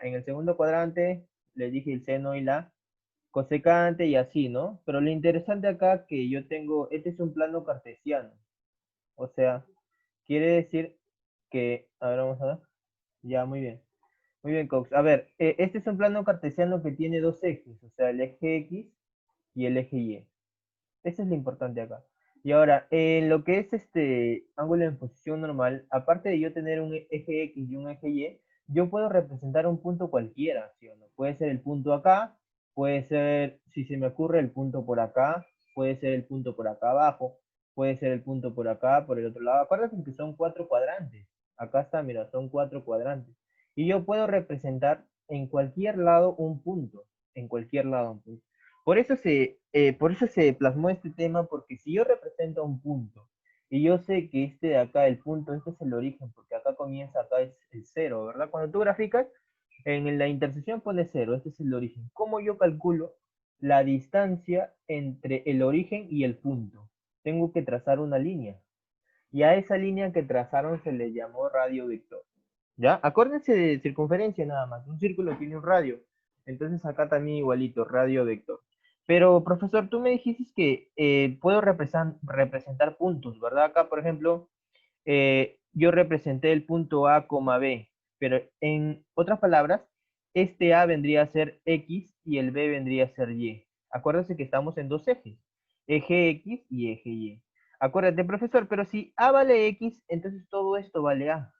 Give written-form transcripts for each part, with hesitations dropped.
en el segundo cuadrante les dije el seno y la cosecante y así, ¿no? Pero lo interesante acá que yo tengo, este es un plano cartesiano. O sea, quiere decir que, a ver, vamos a ver. Ya, muy bien. Muy bien, Cox. A ver, este es un plano cartesiano que tiene dos ejes, o sea, el eje X y el eje Y. Eso es lo importante acá. Y ahora, en lo que es este ángulo en posición normal, aparte de yo tener un eje X y un eje Y, yo puedo representar un punto cualquiera, ¿sí o no? Puede ser el punto acá, puede ser, si se me ocurre, el punto por acá, puede ser el punto por acá abajo, puede ser el punto por acá, por el otro lado. Acuérdate que son cuatro cuadrantes. Acá está, mira, son cuatro cuadrantes. Y yo puedo representar en cualquier lado un punto, en cualquier lado un punto. Por eso se plasmó este tema, porque si yo represento un punto y yo sé que este de acá, el punto, este es el origen, porque acá comienza, acá es el cero, ¿verdad? Cuando tú graficas, en la intersección pone cero, este es el origen. ¿Cómo yo calculo la distancia entre el origen y el punto? Tengo que trazar una línea. Y a esa línea que trazaron se le llamó radio vector. ¿Ya? Acuérdense de circunferencia nada más. Un círculo tiene un radio. Entonces acá también igualito, radio vector. Pero, profesor, tú me dijiste que puedo representar puntos, ¿verdad? Acá, por ejemplo, yo representé el punto A, B, pero en otras palabras, este A vendría a ser X y el B vendría a ser Y. Acuérdense que estamos en dos ejes, eje X y eje Y. Acuérdate, profesor, pero si A vale X, entonces todo esto vale A.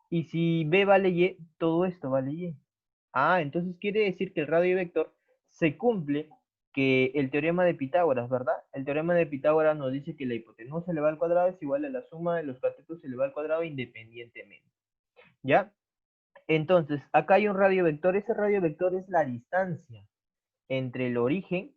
Y si B vale Y, todo esto vale Y. Ah, entonces quiere decir que el radio vector se cumple que el teorema de Pitágoras, ¿verdad? El teorema de Pitágoras nos dice que la hipotenusa elevada al cuadrado es igual a la suma de los catetos elevada al cuadrado independientemente. ¿Ya? Entonces, acá hay un radio vector. Ese radio vector es la distancia entre el origen,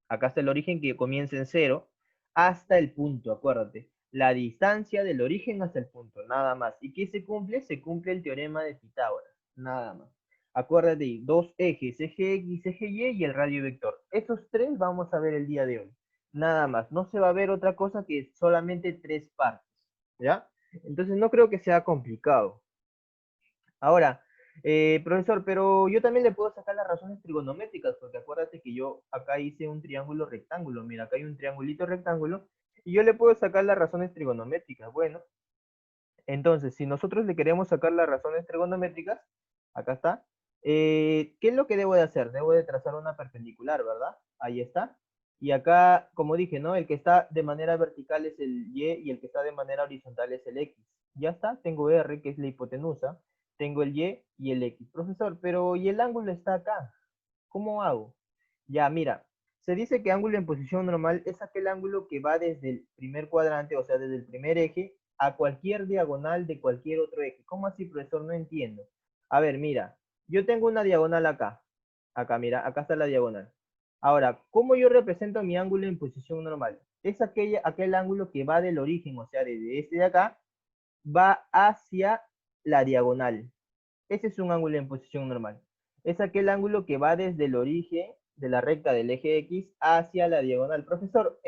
acá está el origen que comienza en cero, hasta el punto, acuérdate. La distancia del origen hasta el punto, nada más. ¿Y qué se cumple? Se cumple el teorema de Pitágoras, nada más. Acuérdate, dos ejes, eje X, eje Y y el radio vector. Esos tres vamos a ver el día de hoy. Nada más. No se va a ver otra cosa que solamente tres partes. ¿Ya? Entonces no creo que sea complicado. Ahora, profesor, pero yo también le puedo sacar las razones trigonométricas, porque acuérdate que yo acá hice un triángulo rectángulo. Mira, acá hay un triangulito rectángulo y yo le puedo sacar las razones trigonométricas. Bueno, entonces, si nosotros le queremos sacar las razones trigonométricas, acá está. ¿Qué es lo que debo de hacer? Debo de trazar una perpendicular, ¿verdad? Ahí está. Y acá, como dije, ¿no? El que está de manera vertical es el Y y el que está de manera horizontal es el X. Ya está, tengo R, que es la hipotenusa, tengo el Y y el X. Profesor, pero ¿y el ángulo está acá? ¿Cómo hago? Ya, mira, se dice que ángulo en posición normal es aquel ángulo que va desde el primer cuadrante, o sea, desde el primer eje, a cualquier diagonal de cualquier otro eje. ¿Cómo así, profesor? No entiendo. A ver, mira, yo tengo una diagonal acá. Acá, mira, acá está la diagonal. Ahora, ¿cómo yo represento mi ángulo en posición normal? Es aquel ángulo que va del origen, o sea, desde este de acá, va hacia la diagonal. Ese es un ángulo en posición normal. Es aquel ángulo que va desde el origen de la recta del eje X hacia la diagonal. Profesor,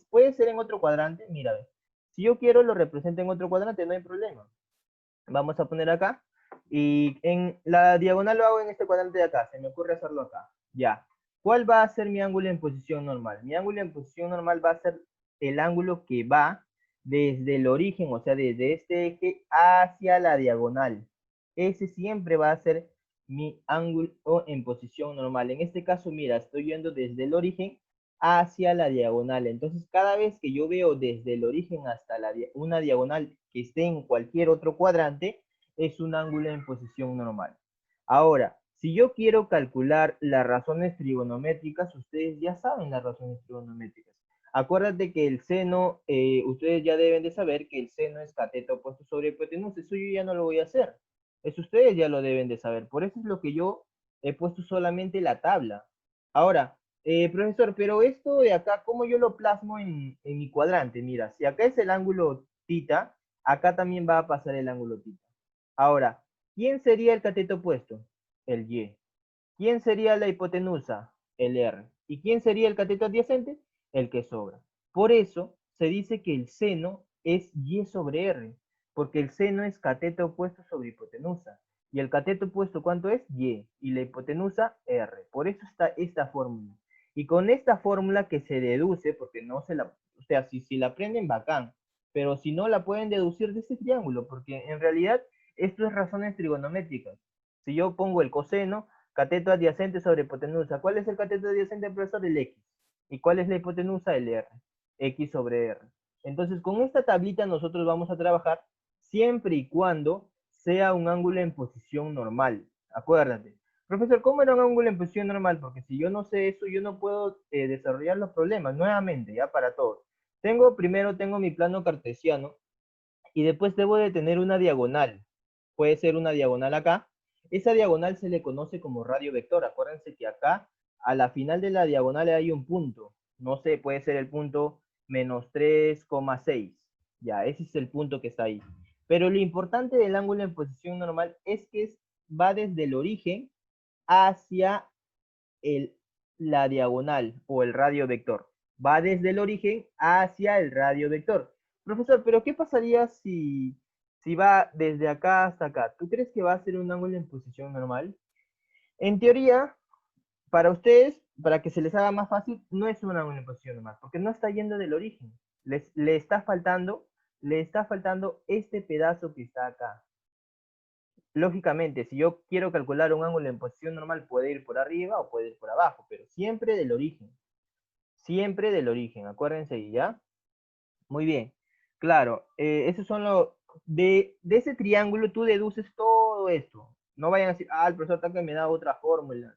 ¿puede ser en otro cuadrante? Mira, si yo quiero lo represento en otro cuadrante, no hay problema. Vamos a poner acá. Y en la diagonal lo hago en este cuadrante de acá. Se me ocurre hacerlo acá. Ya. ¿Cuál va a ser mi ángulo en posición normal? Mi ángulo en posición normal va a ser el ángulo que va desde el origen, o sea, desde este eje hacia la diagonal. Ese siempre va a ser mi ángulo en posición normal. En este caso, mira, estoy yendo desde el origen hacia la diagonal. Entonces, cada vez que yo veo desde el origen hasta una diagonal que esté en cualquier otro cuadrante, es un ángulo en posición normal. Ahora, si yo quiero calcular las razones trigonométricas, ustedes ya saben las razones trigonométricas. Acuérdate que el seno, ustedes ya deben de saber que el seno es cateto opuesto sobre hipotenusa. Eso yo ya no lo voy a hacer. Eso ustedes ya lo deben de saber. Por eso es lo que yo he puesto solamente la tabla. Ahora, profesor, pero esto de acá, ¿cómo yo lo plasmo en mi cuadrante? Mira, si acá es el ángulo tita, acá también va a pasar el ángulo tita. Ahora, ¿quién sería el cateto opuesto? El Y. ¿Quién sería la hipotenusa? El R. ¿Y quién sería el cateto adyacente? El que sobra. Por eso se dice que el seno es Y sobre R, porque el seno es cateto opuesto sobre hipotenusa. Y el cateto opuesto, ¿cuánto es? Y. Y la hipotenusa, R. Por eso está esta fórmula. Y con esta fórmula que se deduce, porque no se la, o sea, si la aprenden, bacán. Pero si no, la pueden deducir de este triángulo, porque en realidad esto es razones trigonométricas. Si yo pongo el coseno, cateto adyacente sobre hipotenusa. ¿Cuál es el cateto adyacente, profesor? El X. ¿Y cuál es la hipotenusa? El R. X sobre R. Entonces, con esta tablita nosotros vamos a trabajar siempre y cuando sea un ángulo en posición normal. Acuérdate. Profesor, ¿cómo era un ángulo en posición normal? Porque si yo no sé eso, yo no puedo desarrollar los problemas. Nuevamente, ya para todos. Primero tengo mi plano cartesiano y después debo de tener una diagonal. Puede ser una diagonal acá. Esa diagonal se le conoce como radio vector. Acuérdense que acá, a la final de la diagonal hay un punto. No sé, puede ser el punto menos 3,6. Ya, ese es el punto que está ahí. Pero lo importante del ángulo en posición normal es que va desde el origen hacia la diagonal o el radio vector. Va desde el origen hacia el radio vector. Profesor, pero ¿qué pasaría si va desde acá hasta acá? ¿Tú crees que va a ser un ángulo en posición normal? En teoría, para ustedes, para que se les haga más fácil, no es un ángulo en posición normal, porque no está yendo del origen. Le está faltando este pedazo que está acá. Lógicamente, si yo quiero calcular un ángulo en posición normal, puede ir por arriba o puede ir por abajo, pero siempre del origen. Siempre del origen, acuérdense, ¿ya? Muy bien. Claro, esos son los... De ese triángulo tú deduces todo esto. No vayan a decir, el profesor Taca me da otra fórmula.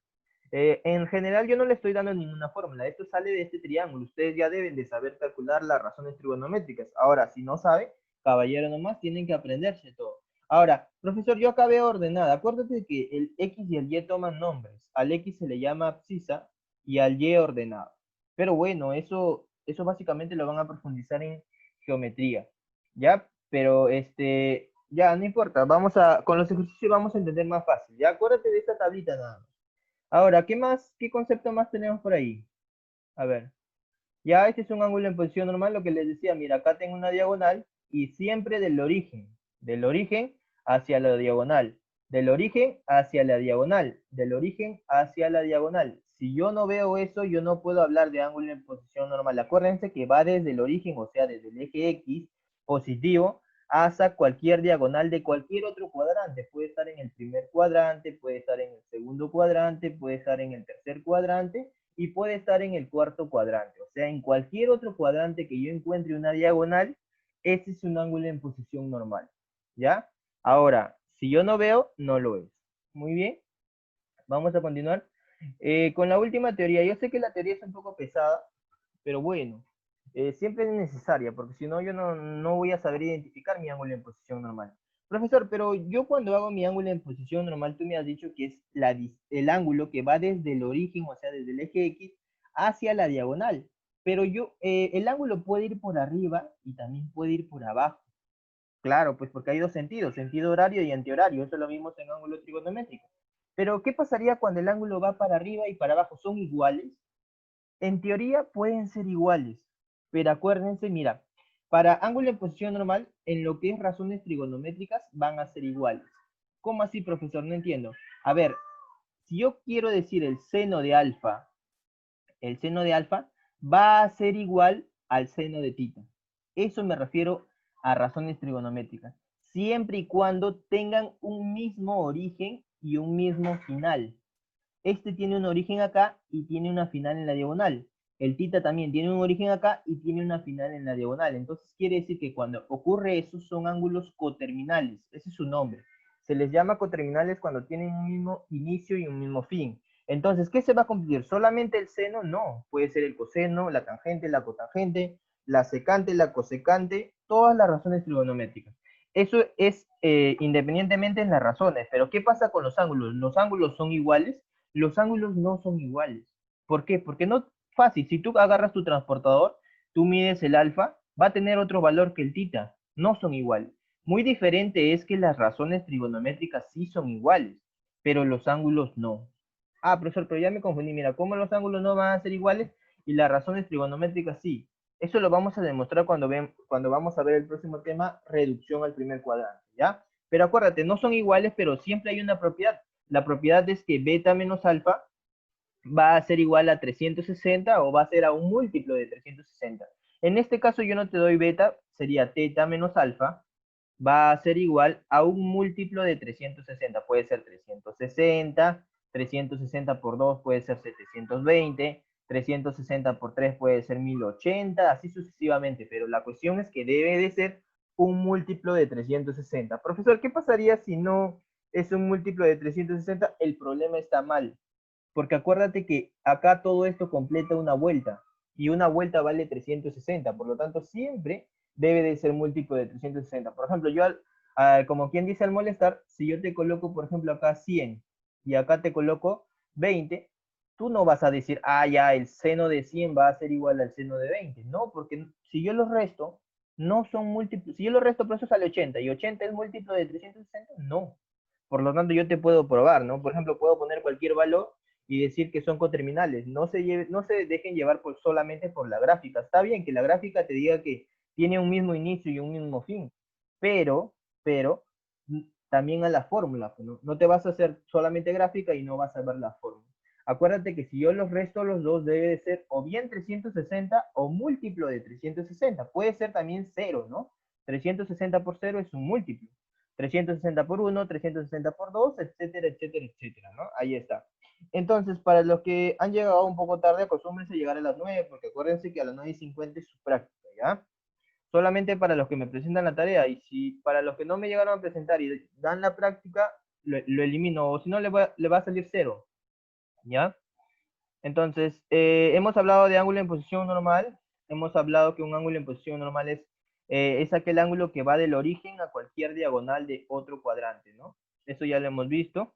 En general yo no le estoy dando ninguna fórmula. Esto sale de este triángulo. Ustedes ya deben de saber calcular las razones trigonométricas. Ahora, si no sabe, caballero nomás, tienen que aprenderse todo. Ahora, profesor, yo acá veo ordenada. Acuérdate de que el X y el Y toman nombres. Al X se le llama abscisa y al Y ordenado. Pero bueno, eso básicamente lo van a profundizar en geometría, ¿ya? Pero ya no importa, con los ejercicios vamos a entender más fácil, ¿ya? Acuérdate de esta tablita nada más. Ahora, ¿qué más, qué concepto más tenemos por ahí? A ver, ya este es un ángulo en posición normal, lo que les decía, mira, acá tengo una diagonal y siempre del origen hacia la diagonal, del origen hacia la diagonal, del origen hacia la diagonal. Si yo no veo eso, yo no puedo hablar de ángulo en posición normal. Acuérdense que va desde el origen, o sea, desde el eje X positivo, hasta cualquier diagonal de cualquier otro cuadrante. Puede estar en el primer cuadrante, puede estar en el segundo cuadrante, puede estar en el tercer cuadrante, y puede estar en el cuarto cuadrante. O sea, en cualquier otro cuadrante que yo encuentre una diagonal, ese es un ángulo en posición normal. ¿Ya? Ahora, si yo no veo, no lo es. Muy bien. Vamos a continuar. Con la última teoría. Yo sé que la teoría es un poco pesada, pero bueno, siempre es necesaria, porque si no, yo no voy a saber identificar mi ángulo en posición normal. Profesor, pero yo cuando hago mi ángulo en posición normal, tú me has dicho que es el ángulo que va desde el origen, o sea, desde el eje X, hacia la diagonal. Pero el ángulo puede ir por arriba y también puede ir por abajo. Claro, pues porque hay dos sentidos, sentido horario y antihorario. Eso lo vimos en ángulo trigonométrico. Pero, ¿qué pasaría cuando el ángulo va para arriba y para abajo? ¿Son iguales? En teoría pueden ser iguales, pero acuérdense, mira, para ángulo en posición normal, en lo que es razones trigonométricas, van a ser iguales. ¿Cómo así, profesor? No entiendo. A ver, si yo quiero decir el seno de alfa va a ser igual al seno de tita. Eso me refiero a razones trigonométricas. Siempre y cuando tengan un mismo origen y un mismo final. Este tiene un origen acá y tiene una final en la diagonal. El tita también tiene un origen acá y tiene una final en la diagonal. Entonces quiere decir que cuando ocurre eso son ángulos coterminales. Ese es su nombre. Se les llama coterminales cuando tienen un mismo inicio y un mismo fin. Entonces, ¿qué se va a cumplir? ¿Solamente el seno? No. Puede ser el coseno, la tangente, la cotangente, la secante, la cosecante, todas las razones trigonométricas. Eso es independientemente en las razones. Pero ¿qué pasa con los ángulos? ¿Los ángulos son iguales? Los ángulos no son iguales. ¿Por qué? Porque no, fácil, si tú agarras tu transportador, tú mides el alfa, va a tener otro valor que el tita, no son iguales. Muy diferente es que las razones trigonométricas sí son iguales, pero los ángulos no. Profesor, pero ya me confundí, mira, ¿cómo los ángulos no van a ser iguales y las razones trigonométricas sí? Eso lo vamos a demostrar cuando vamos a ver el próximo tema, reducción al primer cuadrante, ¿ya? Pero acuérdate, no son iguales, pero siempre hay una propiedad. La propiedad es que beta menos alfa va a ser igual a 360 o va a ser a un múltiplo de 360. En este caso yo no te doy beta, sería teta menos alfa, va a ser igual a un múltiplo de 360. Puede ser 360, 360 por 2 puede ser 720, 360 por 3 puede ser 1080, así sucesivamente, pero la cuestión es que debe de ser un múltiplo de 360. Profesor, ¿qué pasaría si no es un múltiplo de 360? El problema está mal, porque acuérdate que acá todo esto completa una vuelta, y una vuelta vale 360, por lo tanto siempre debe de ser múltiplo de 360. Por ejemplo, yo, como quien dice al molestar, si yo te coloco, por ejemplo, acá 100, y acá te coloco 20, tú no vas a decir, ah, ya, el seno de 100 va a ser igual al seno de 20. No, porque si yo los resto, no son múltiplos. Si yo los resto, por eso sale 80, y 80 es múltiplo de 360, no. Por lo tanto, yo te puedo probar, ¿no? Por ejemplo, puedo poner cualquier valor y decir que son coterminales. No se dejen llevar solamente por la gráfica. Está bien que la gráfica te diga que tiene un mismo inicio y un mismo fin, pero también a la fórmula, ¿no? No te vas a hacer solamente gráfica y no vas a ver la fórmula. Acuérdate que si yo los resto los dos, debe de ser o bien 360 o múltiplo de 360. Puede ser también 0, ¿no? 360 por 0 es un múltiplo. 360 por 1, 360 por 2, etcétera, etcétera, etcétera, ¿no? Ahí está. Entonces, para los que han llegado un poco tarde, acostúmbrense a llegar a las 9, porque acuérdense que a las 9:50 es su práctica, ¿ya? Solamente para los que me presentan la tarea, y si para los que no me llegaron a presentar y dan la práctica, lo elimino, o si no, le va a salir 0, ¿ya? Entonces, hemos hablado de ángulo en posición normal, hemos hablado que un ángulo en posición normal es aquel ángulo que va del origen a cualquier diagonal de otro cuadrante, ¿no? Eso ya lo hemos visto.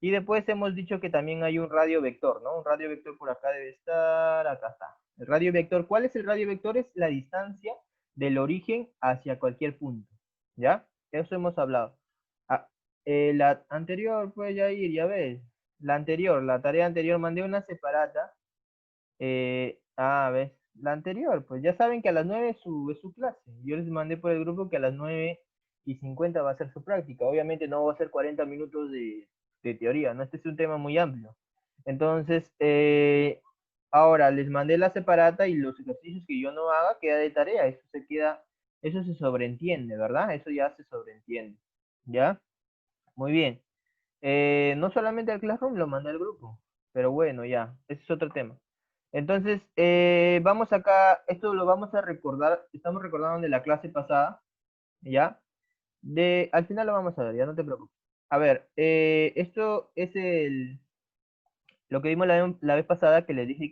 Y después hemos dicho que también hay un radio vector, ¿no? Un radio vector por acá debe estar, acá está. El radio vector, ¿cuál es el radio vector? Es la distancia del origen hacia cualquier punto, ¿ya? Eso hemos hablado. Ah, la anterior, pues ya ir, ya ves. La tarea anterior, mandé una separata. Ves, la anterior, pues ya saben que a las 9 es su clase. Yo les mandé por el grupo que a las 9:50 va a ser su práctica. Obviamente no va a ser 40 minutos de teoría, ¿no? Este es un tema muy amplio. Entonces, ahora les mandé la separata y los ejercicios que yo no haga queda de tarea. Eso se sobreentiende, ¿verdad? Eso ya se sobreentiende. ¿Ya? Muy bien. No solamente al Classroom, lo mandé al grupo. Pero bueno, ya, ese es otro tema. Entonces, vamos acá, esto lo vamos a recordar, estamos recordando de la clase pasada, ¿ya? Al final lo vamos a ver, ya no te preocupes. A ver, esto es lo que vimos la vez pasada, que les dije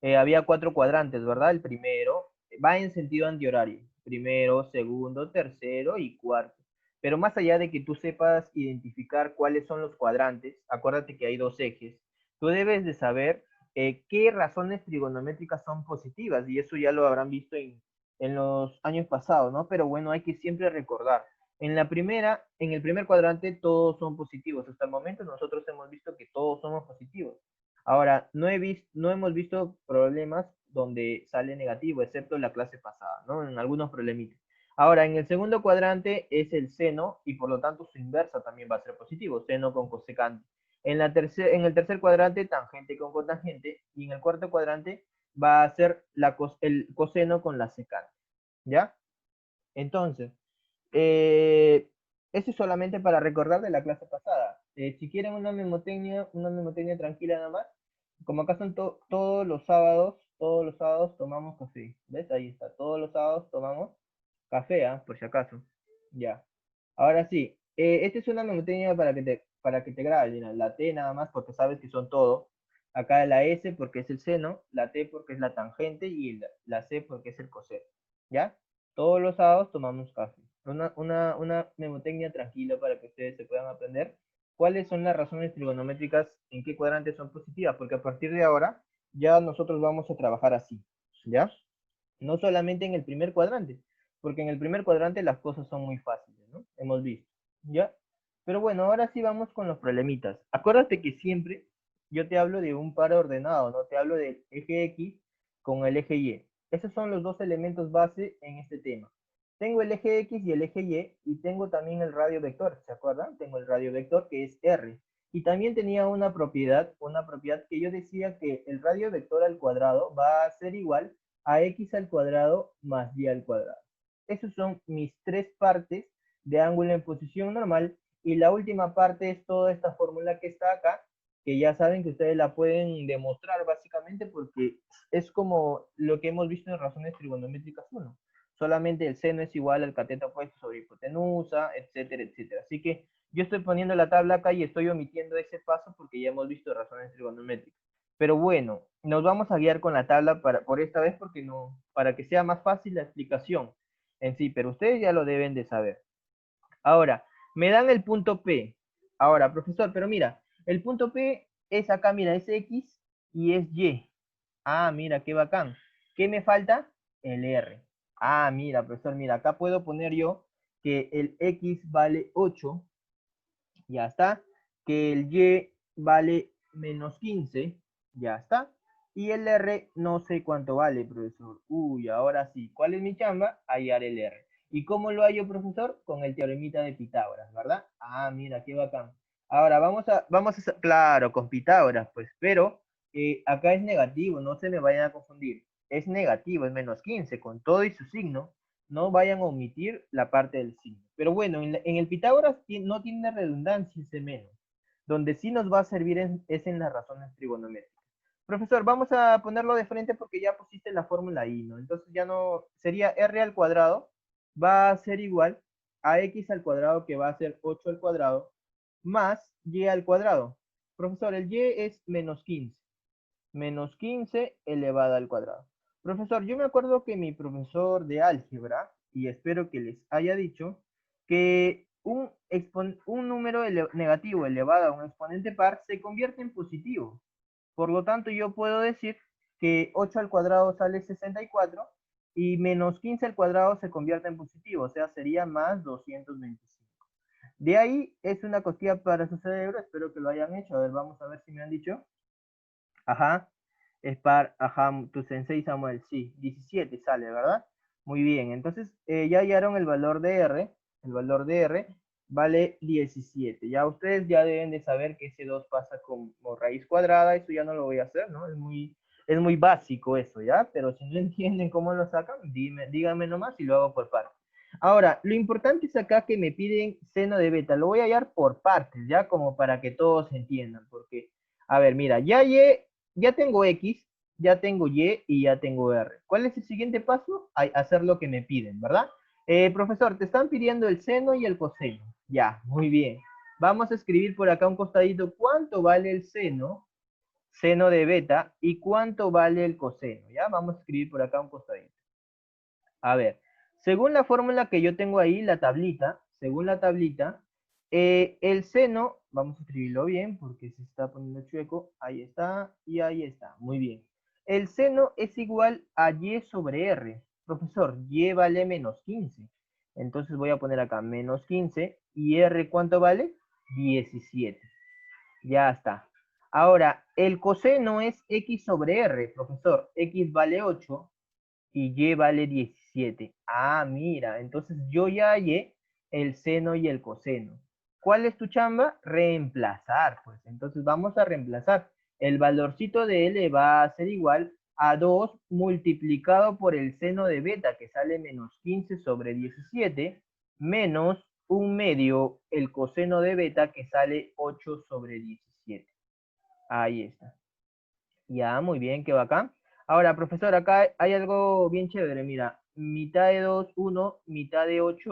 que había 4 cuadrantes, ¿verdad? El primero va en sentido antihorario. Primero, segundo, tercero y cuarto. Pero más allá de que tú sepas identificar cuáles son los cuadrantes, acuérdate que hay 2 ejes, tú debes de saber qué razones trigonométricas son positivas, y eso ya lo habrán visto en los años pasados, ¿no? Pero bueno, hay que siempre recordar. En el primer cuadrante todos son positivos. Hasta el momento nosotros hemos visto que todos somos positivos. Ahora, no hemos visto problemas donde sale negativo, excepto en la clase pasada, ¿no? En algunos problemitas. Ahora, en el segundo cuadrante es el seno y por lo tanto su inversa también va a ser positivo, seno con cosecante. En el tercer cuadrante, tangente con cotangente, y en el cuarto cuadrante va a ser el coseno con la secante, ¿ya? Entonces, eh, eso es solamente para recordar de la clase pasada. Si quieren una mnemotecnia tranquila nada más, como acá son todos los sábados tomamos café. ¿Ves? Ahí está. Todos los sábados tomamos café, por si acaso. Ya. Ahora sí, esta es una mnemotecnia para que te grabes, mira, la T nada más porque sabes que son todo. Acá la S porque es el seno, la T porque es la tangente y la C porque es el coseno. ¿Ya? Todos los sábados tomamos café. Una mnemotecnia tranquila para que ustedes se puedan aprender cuáles son las razones trigonométricas, en qué cuadrantes son positivas, porque a partir de ahora ya nosotros vamos a trabajar así, ¿ya? No solamente en el primer cuadrante, porque en el primer cuadrante las cosas son muy fáciles, ¿no? Hemos visto, ¿ya? Pero bueno, ahora sí vamos con los problemitas. Acuérdate que siempre yo te hablo de un par ordenado, ¿no? Te hablo del eje X con el eje Y. Esos son los dos elementos base en este tema. Tengo el eje X y el eje Y tengo también el radio vector, ¿se acuerdan? Tengo el radio vector que es R. Y también tenía una propiedad que yo decía que el radio vector al cuadrado va a ser igual a X al cuadrado más Y al cuadrado. Esas son mis tres partes de ángulo en posición normal y la última parte es toda esta fórmula que está acá, que ya saben que ustedes la pueden demostrar básicamente porque es como lo que hemos visto en razones trigonométricas 1. Solamente el seno es igual al cateto opuesto sobre hipotenusa, etcétera, etcétera. Así que yo estoy poniendo la tabla acá y estoy omitiendo ese paso porque ya hemos visto razones trigonométricas. Pero bueno, nos vamos a guiar con la tabla por esta vez porque no, para que sea más fácil la explicación en sí, pero ustedes ya lo deben de saber. Ahora, me dan el punto P. Ahora, profesor, pero mira, el punto P es acá, mira, es X y es Y. Ah, mira, qué bacán. ¿Qué me falta? El R. Ah, mira, profesor, mira, acá puedo poner yo que el X vale 8, ya está. Que el Y vale menos 15, ya está. Y el R no sé cuánto vale, profesor. Uy, ahora sí. ¿Cuál es mi chamba? Hallar el R. ¿Y cómo lo hallo, profesor? Con el teoremita de Pitágoras, ¿verdad? Ah, mira, qué bacán. Ahora claro, con Pitágoras, pues, pero acá es negativo, no se me vayan a confundir. Es negativo, es menos 15, con todo y su signo. No vayan a omitir la parte del signo. Pero bueno, en el Pitágoras no tiene redundancia ese menos. Donde sí nos va a servir es en las razones trigonométricas. Profesor, vamos a ponerlo de frente porque ya pusiste la fórmula ahí, ¿no? Entonces ya no, sería r al cuadrado, va a ser igual a x al cuadrado, que va a ser 8 al cuadrado, más y al cuadrado. Profesor, el y es menos 15. Menos 15 elevado al cuadrado. Profesor, yo me acuerdo que mi profesor de álgebra, y espero que les haya dicho, que un número negativo elevado a un exponente par se convierte en positivo. Por lo tanto, yo puedo decir que 8 al cuadrado sale 64 y menos 15 al cuadrado se convierte en positivo, o sea, sería más 225. De ahí es una cosquilla para su cerebro, espero que lo hayan hecho. A ver, vamos a ver si me han dicho. Ajá, es ajá, tu sensei Samuel, sí, 17 sale, ¿verdad? Muy bien, entonces ya hallaron el valor de R vale 17. Ya ustedes ya deben de saber que ese 2 pasa como raíz cuadrada, eso ya no lo voy a hacer, ¿no? Es muy básico eso, ¿ya? Pero si no entienden cómo lo sacan, díganme nomás y lo hago por partes. Ahora, lo importante es acá que me piden seno de beta, lo voy a hallar por partes, ¿ya? Como para que todos entiendan, porque, a ver, mira, ya tengo X, ya tengo Y ya tengo R. ¿Cuál es el siguiente paso? Hacer lo que me piden, ¿verdad? Profesor, te están pidiendo el seno y el coseno. Ya, muy bien. Vamos a escribir por acá un costadito cuánto vale el seno de beta, y cuánto vale el coseno. Ya, vamos a escribir por acá un costadito. A ver, según la fórmula que yo tengo ahí, la tablita, según la tablita, el seno, vamos a escribirlo bien porque se está poniendo chueco, ahí está y ahí está, muy bien. El seno es igual a y sobre r. Profesor, y vale menos 15. Entonces voy a poner acá menos 15 y r ¿cuánto vale? 17. Ya está. Ahora, el coseno es x sobre r, profesor. X vale 8 y y vale 17. Ah, mira, entonces yo ya hallé el seno y el coseno. ¿Cuál es tu chamba? Reemplazar, pues. Entonces vamos a reemplazar. El valorcito de L va a ser igual a 2 multiplicado por el seno de beta, que sale menos 15 sobre 17, menos un medio el coseno de beta, que sale 8 sobre 17. Ahí está. Ya, muy bien, qué bacán. Ahora, profesor, acá hay algo bien chévere. Mira, mitad de 2, 1, mitad de 8.